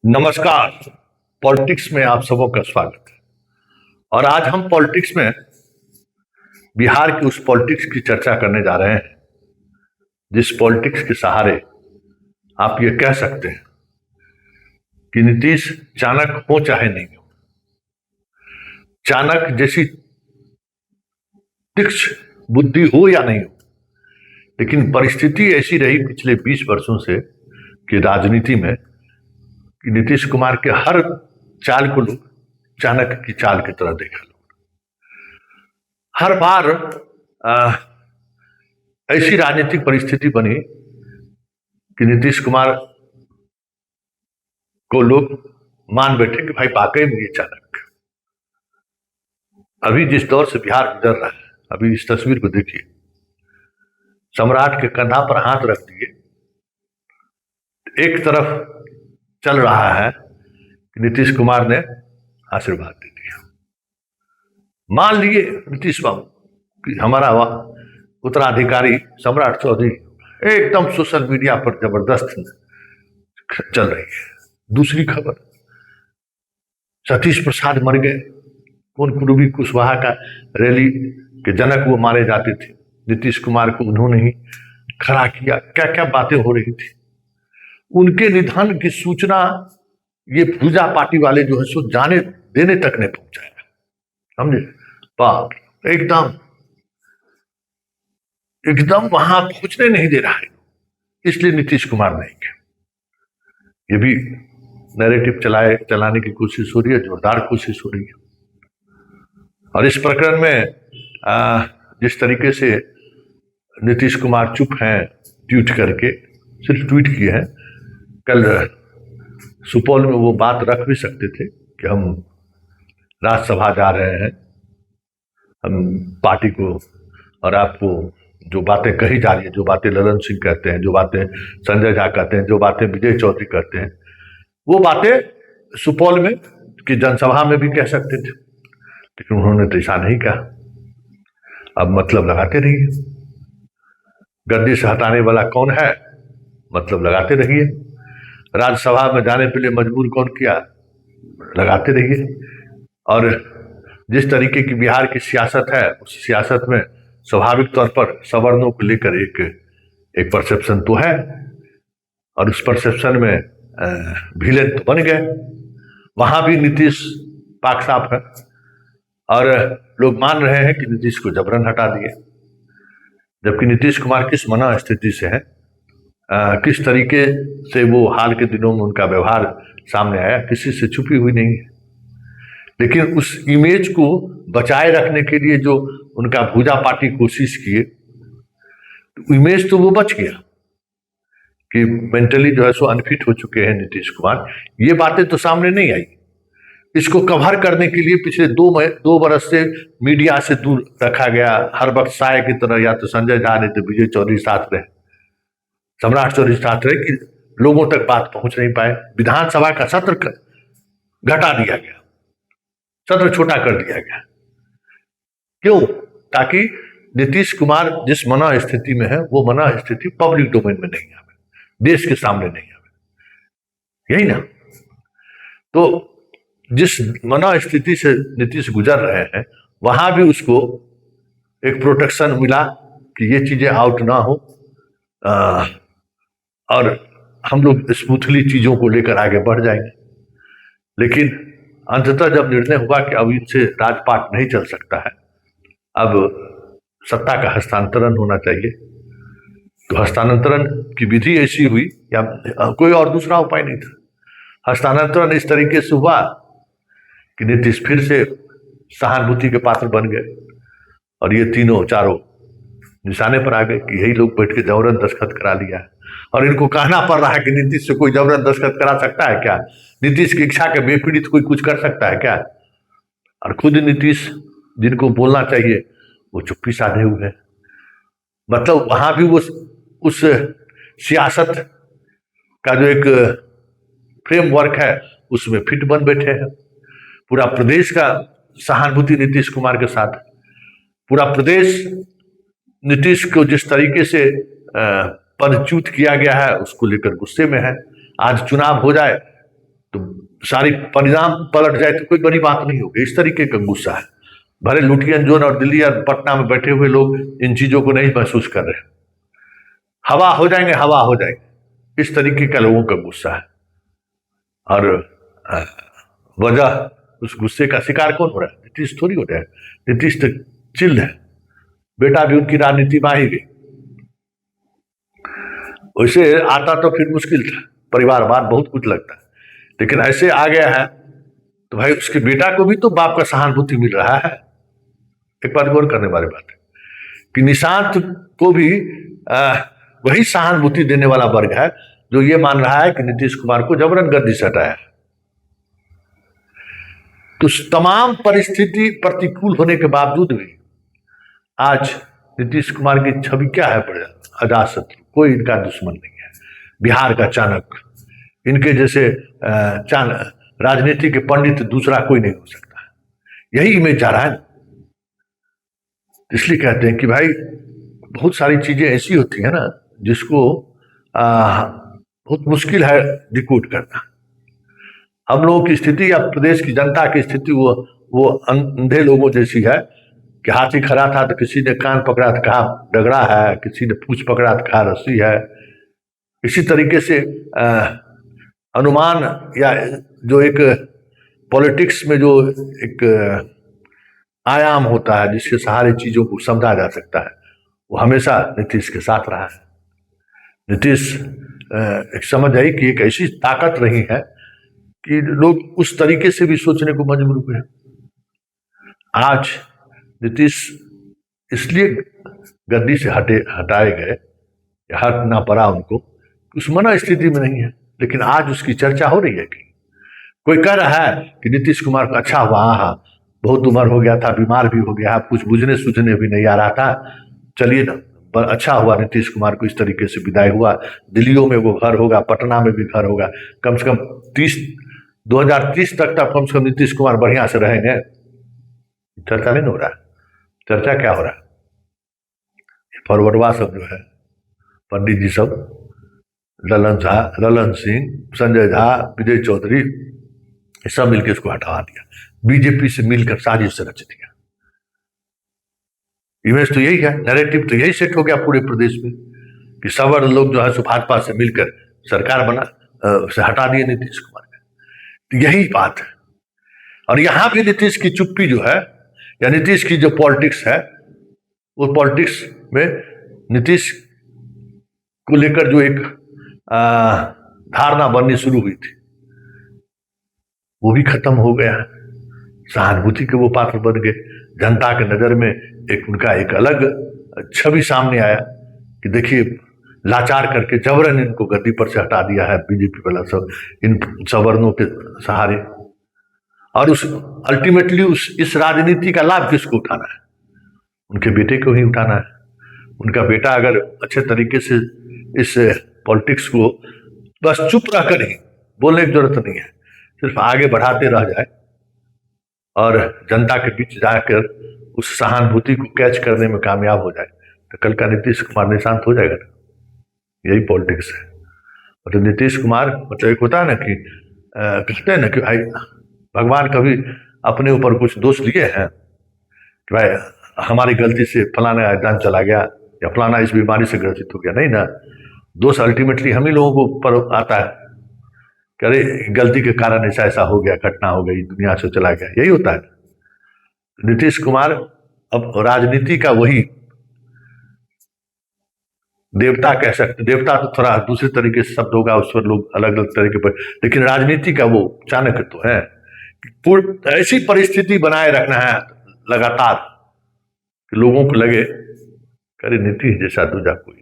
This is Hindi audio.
नमस्कार। पॉलिटिक्स में आप सबों का स्वागत है। और आज हम पॉलिटिक्स में बिहार की उस पॉलिटिक्स की चर्चा करने जा रहे हैं जिस पॉलिटिक्स के सहारे आप ये कह सकते हैं कि नीतीश चाणक्य हो चाहे नहीं हो, चाणक्य जैसी तीक्ष्ण बुद्धि हो या नहीं हो, लेकिन परिस्थिति ऐसी रही पिछले 20 वर्षों से कि राजनीति में कि नीतीश कुमार के हर चाल को लोग चाणक्य की चाल की तरह देखा। हर बार ऐसी राजनीतिक परिस्थिति बनी कि नीतीश कुमार को लोग मान बैठे कि भाई वाकई में ये चाणक्य। अभी जिस दौर से बिहार गुजर रहा है, अभी इस तस्वीर को देखिए, सम्राट के कंधा पर हाथ रख दिए, एक तरफ चल रहा है कि नीतीश कुमार ने आशीर्वाद दे दिया। मान लिए नीतीश बाबू कि हमारा उत्तराधिकारी सम्राट चौधरी एकदम सोशल मीडिया पर जबरदस्त चल रही है। दूसरी खबर, सतीश प्रसाद मर गए, कौन कुरुबी कुशवाहा का रैली के जनक वो मारे जाते थे, नीतीश कुमार को उन्होंने ही खड़ा किया। क्या क्या बातें हो रही थी। उनके निधन की सूचना ये पूजा पार्टी वाले जो है सो जाने देने तक नहीं पहुंचाया, समझे। बाप, एकदम एकदम वहां पहुंचने नहीं दे रहा है, इसलिए नीतीश कुमार नहीं गए। ये भी नैरेटिव चलाने की कोशिश हो रही है, जोरदार कोशिश हो रही है। और इस प्रकरण में जिस तरीके से नीतीश कुमार चुप हैं, ट्वीट करके, सिर्फ ट्वीट किए हैं। कल सुपौल में वो बात रख भी सकते थे कि हम राज्यसभा जा रहे हैं, हम पार्टी को, और आपको जो बातें कही जा रही है, जो बातें ललन सिंह कहते हैं, जो बातें संजय झा कहते हैं, जो बातें विजय चौधरी कहते हैं, वो बातें सुपौल में की जनसभा में भी कह सकते थे, लेकिन उन्होंने तो ऐसा नहीं कहा। अब मतलब लगाते रहिए, गद्दी से हटाने वाला कौन है, मतलब लगाते रहिए। राज्यसभा में जाने के लिए मजबूर कौन किया, लगाते रहिए। और जिस तरीके की बिहार की सियासत है, उस सियासत में स्वाभाविक तौर पर सवर्णों को लेकर एक परसेप्शन तो है, और उस परसेप्शन में विलेन तो बन गए। वहां भी नीतीश पाक साफ है, और लोग मान रहे हैं कि नीतीश को जबरन हटा दिए, जबकि नीतीश कुमार किस मना स्थिति से है, किस तरीके से वो हाल के दिनों में उनका व्यवहार सामने आया, किसी से छुपी हुई नहीं है। लेकिन उस इमेज को बचाए रखने के लिए जो उनका भूजा पार्टी कोशिश किए, तो इमेज तो वो बच गया कि मेंटली जो है सो अनफिट हो चुके हैं नीतीश कुमार। ये बातें तो सामने नहीं आई। इसको कवर करने के लिए पिछले दो बरस से मीडिया से दूर रखा गया। हर वक्त साय की तरह या तो संजय झा नहीं तो विजय चौधरी साथ रहे, सम्राट चौधरी साथ रहे, कि लोगों तक बात पहुंच नहीं पाए। विधानसभा का सत्र घटा दिया गया, सत्र छोटा कर दिया गया। क्यों? ताकि नीतीश कुमार जिस मना स्थिति में है, वो मना स्थिति पब्लिक डोमेन में नहीं आवे, देश के सामने नहीं आवे, यही ना। तो जिस मना स्थिति से नीतीश गुजर रहे हैं, वहां भी उसको एक प्रोटेक्शन मिला कि ये चीजें आउट ना हो, और हम लोग स्मूथली चीजों को लेकर आगे बढ़ जाएंगे। लेकिन अंततः जब निर्णय हुआ कि अब इनसे राजपाट नहीं चल सकता है, अब सत्ता का हस्तांतरण होना चाहिए, तो हस्तांतरण की विधि ऐसी हुई, या कोई और दूसरा उपाय नहीं था। हस्तांतरण इस तरीके से हुआ कि नीतीश फिर से सहानुभूति के पात्र बन गए, और ये तीनों चारों निशाने पर आ गए कि यही लोग बैठ के जबरन दस्तखत करा लिया है। और इनको कहना पड़ रहा है कि नीतीश से कोई जबरन दस्तखत करा सकता है क्या? नीतीश की इच्छा के विपरीत कोई कुछ कर सकता है क्या? और खुद नीतीश, जिनको बोलना चाहिए, वो चुप्पी साधे हुए हैं। मतलब वहां भी वो उस सियासत का जो एक फ्रेमवर्क है उसमें फिट बन बैठे हैं। पूरा प्रदेश का सहानुभूति नीतीश कुमार के साथ, पूरा प्रदेश नीतीश को जिस तरीके से पदच्युत किया गया है उसको लेकर गुस्से में है। आज चुनाव हो जाए तो सारी परिणाम पलट जाए तो कोई बड़ी बात नहीं होगी। इस तरीके का गुस्सा है। भले लुटियन जोन और दिल्ली और पटना में बैठे हुए लोग इन चीजों को नहीं महसूस कर रहे, हवा हो जाएंगे, हवा हो जाएंगे, इस तरीके का लोगों का गुस्सा है। और वजह उस गुस्से का शिकार कौन हो रहा है? नीतीश थोड़ी हो रहा है। नीतीश तो चिल्ड है, बेटा भी उनकी राजनीति में ही गई। वैसे आता तो फिर मुश्किल था, परिवारवाद बहुत कुछ लगता है, लेकिन ऐसे आ गया है तो भाई उसके बेटा को भी तो बाप का सहानुभूति मिल रहा है। एक बात गौर करने वाली बात है कि निशांत को भी वही सहानुभूति देने वाला वर्ग है जो ये मान रहा है कि नीतीश कुमार को जबरन गद्दी से हटाया। तो तमाम परिस्थिति प्रतिकूल होने के बावजूद भी आज नीतीश कुमार की छवि क्या है? अजातशत्रु, कोई इनका दुश्मन नहीं है। बिहार का चाणक्य, इनके जैसे राजनीति के पंडित दूसरा कोई नहीं हो सकता। यही इमेज जा रहा है। इसलिए कहते हैं कि भाई बहुत सारी चीजें ऐसी होती है ना जिसको बहुत मुश्किल है डिकोड करना। हम लोगों की स्थिति या प्रदेश की जनता की स्थिति वो अंधे लोगों जैसी है कि हाथी खड़ा था तो किसी ने कान पकड़ा तो कहा डगड़ा है, किसी ने पूंछ पकड़ा तो कहा रस्सी है। इसी तरीके से अनुमान या जो एक पॉलिटिक्स में जो एक आयाम होता है जिसके सहारे चीजों को समझा जा सकता है, वो हमेशा नीतीश के साथ रहा है। नीतीश एक समझ आई कि एक ऐसी ताकत रही है कि लोग उस तरीके से भी सोचने को मजबूर हुए। आज नीतीश इसलिए गद्दी से हटाए गए या हट ना पड़ा उनको, उस मना स्थिति में नहीं है, लेकिन आज उसकी चर्चा हो रही है कि कोई कह रहा है कि नीतीश कुमार का अच्छा हुआ, हाँ बहुत उम्र हो गया था, बीमार भी हो गया, कुछ बुझने सूझने भी नहीं आ रहा था, चलिए ना अच्छा हुआ नीतीश कुमार को इस तरीके से विदाई हुआ। दिल्लियों में वो घर होगा, पटना में भी घर होगा, कम से कम 2030 तक कम से कम नीतीश कुमार बढ़िया से रहेंगे। चर्चा नहीं हो रहा है। चर्चा क्या हो रहा है? फॉरवर्डवा सब जो है, पंडित जी सब, ललन झा, ललन सिंह, संजय झा, विजय चौधरी, सब मिलकर इसको हटा दिया, बीजेपी से मिलकर साजिश से रच दिया। इमेज तो यही है, नैरेटिव तो यही सेट हो गया पूरे प्रदेश में कि सवर्ण लोग जो है सो भाजपा से मिलकर सरकार बना से हटा दिए नीतीश कुमार का। तो यही बात है। और यहां भी नीतीश की चुप्पी जो है या नीतीश की जो पॉलिटिक्स है, वो पॉलिटिक्स में नीतीश को लेकर जो एक धारणा बननी शुरू हुई थी वो भी खत्म हो गया। सहानुभूति के वो पात्र बन गए। जनता के नजर में एक उनका एक अलग छवि सामने आया कि देखिए लाचार करके जबरन इनको गद्दी पर से हटा दिया है बीजेपी वाला सब, इन सवर्णों के सहारे। और उस अल्टीमेटली इस राजनीति का लाभ किसको उठाना है? उनके बेटे को ही उठाना है। उनका बेटा अगर अच्छे तरीके से इस पॉलिटिक्स को बस चुप रहकर ही, बोलने की जरूरत नहीं है, सिर्फ आगे बढ़ाते रह जाए और जनता के बीच जाकर उस सहानुभूति को कैच करने में कामयाब हो जाए, तो कल का नीतीश कुमार निशांत हो जाएगा ना। यही पॉलिटिक्स है। और तो नीतीश कुमार मतलब एक होता है ना कि कहते हैं ना कि भाई भगवान कभी अपने ऊपर कुछ दोष लिए हैं कि भाई हमारी गलती से फलाना जान चला गया या फलाना इस बीमारी से ग्रसित हो गया, नहीं ना। दोष अल्टीमेटली हम ही लोगों को ऊपर आता है कि अरे गलती के कारण ऐसा ऐसा हो गया, घटना हो गई, दुनिया से चला गया, यही होता है। नीतीश कुमार अब राजनीति का वही देवता कह सकते, देवता तो थोड़ा दूसरे तरीके से शब्द होगा, उस पर लोग अलग अलग तरीके पर, लेकिन राजनीति का वो चाणक्य तो है। ऐसी परिस्थिति बनाए रखना है लगातार कि लोगों को लगे करे नीतीश जैसा दूजा कोई